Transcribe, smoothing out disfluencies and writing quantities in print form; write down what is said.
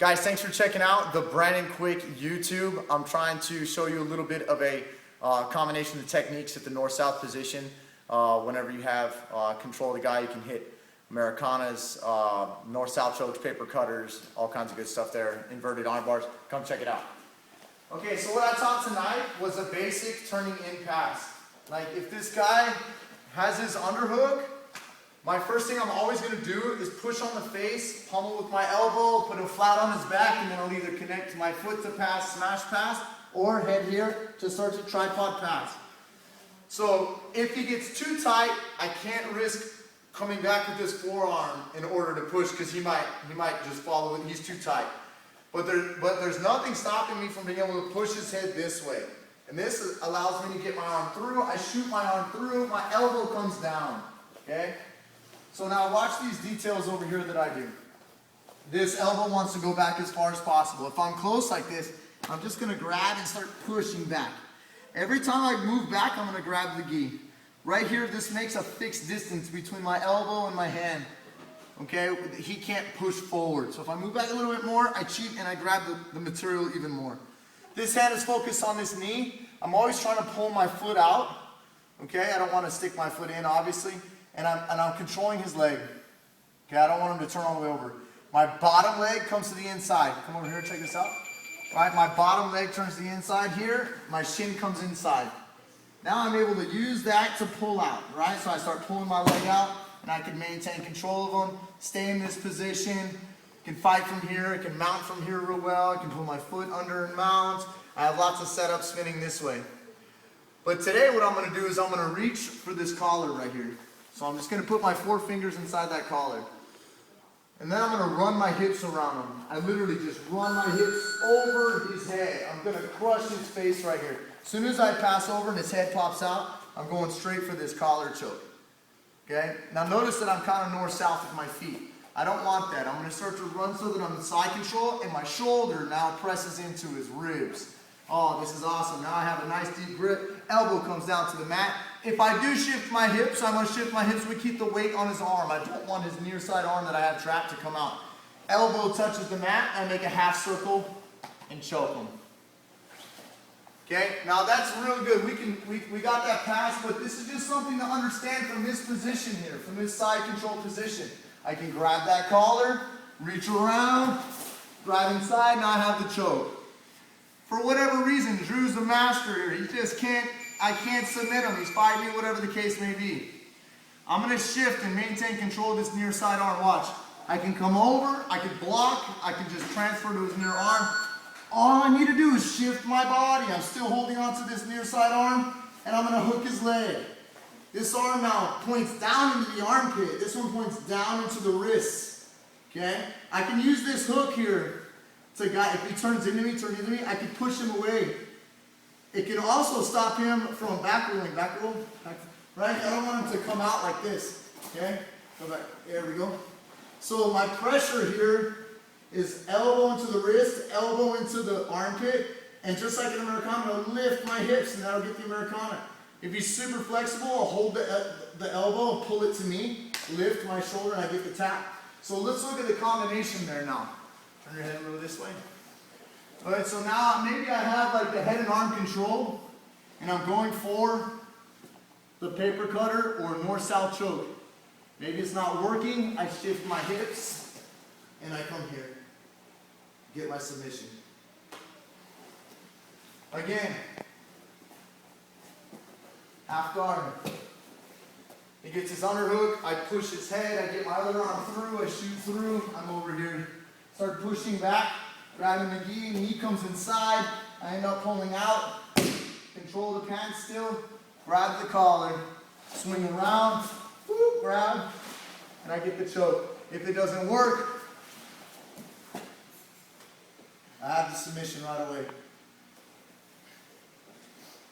Guys, thanks for checking out the Brandon Quick YouTube. I'm trying to show you a little bit of a combination of techniques at the north-south position. Whenever you have control of the guy, you can hit Americanas, north-south chokes, paper cutters, all kinds of good stuff there, inverted arm bars. Come check it out. Okay, so what I taught tonight was a basic turning in pass. Like if this guy has his underhook, my first thing I'm always going to do is push on the face, pummel with my elbow, put him flat on his back, and then I'll either connect my foot to pass, smash pass, or head here to start to tripod pass. So if he gets too tight, I can't risk coming back with this forearm in order to push because he might just follow it. He's too tight. But there's nothing stopping me from being able to push his head this way. And this allows me to get my arm through. I shoot my arm through, my elbow comes down. Okay? So now watch these details over here that I do. This elbow wants to go back as far as possible. If I'm close like this, I'm just going to grab and start pushing back. Every time I move back, I'm going to grab the gi. Right here, this makes a fixed distance between my elbow and my hand. Okay? He can't push forward. So if I move back a little bit more, I cheat and I grab the material even more. This hand is focused on this knee. I'm always trying to pull my foot out. Okay? I don't want to stick my foot in, obviously. And I'm controlling his leg. Okay, I don't want him to turn all the way over. My bottom leg comes to the inside. Come over here, check this out. All right, my bottom leg turns to the inside here. My shin comes inside. Now I'm able to use that to pull out, right? So I start pulling my leg out, and I can maintain control of them, stay in this position, can fight from here, I can mount from here real well, I can pull my foot under and mount. I have lots of setups spinning this way. But today what I'm going to do is I'm going to reach for this collar right here. So I'm just going to put my 4 fingers inside that collar. And then I'm going to run my hips around him. I literally just run my hips over his head. I'm going to crush his face right here. As soon as I pass over and his head pops out, I'm going straight for this collar choke. Okay? Now notice that I'm kind of north-south with my feet. I don't want that. I'm going to start to run so that I'm in side control and my shoulder now presses into his ribs. Oh, this is awesome. Now I have a nice deep grip. Elbow comes down to the mat. If I do shift my hips, I'm going to shift my hips to keep the weight on his arm. I don't want his near side arm that I have trapped to come out. Elbow touches the mat. I make a half circle and choke him. Okay, now that's real good. We got that pass, but this is just something to understand from this position here, from this side control position. I can grab that collar, reach around, grab inside, now I have the choke. For whatever reason, Drew's the master here. He just can't, I can't submit him. He's fighting me, whatever the case may be. I'm going to shift and maintain control of this near side arm. Watch. I can come over, I can block, I can just transfer to his near arm. All I need to do is shift my body. I'm still holding on to this near side arm, and I'm going to hook his leg. This arm now points down into the armpit. This one points down into the wrist. Okay? I can use this hook here. So guy, if he turns into me, I can push him away. It can also stop him from back rolling, back, right? I don't want him to come out like this, okay? Go back, there we go. So my pressure here is elbow into the wrist, elbow into the armpit, and just like an Americana, I'll lift my hips and that'll get the Americana. If he's super flexible, I'll hold the elbow and pull it to me, lift my shoulder, and I get the tap. So let's look at the combination there now. Turn your head a little this way. Alright, so now maybe I have like the head and arm control, and I'm going for the paper cutter or north-south choke. Maybe it's not working, I shift my hips, and I come here. Get my submission. Again, half guard. He gets his underhook, I push his head, I get my other arm through, I shoot through, I'm over here. Start pushing back, grabbing the gi, knee comes inside, I end up pulling out, control the pants still, grab the collar, swing around, whoop, grab, and I get the choke. If it doesn't work, I have the submission right away.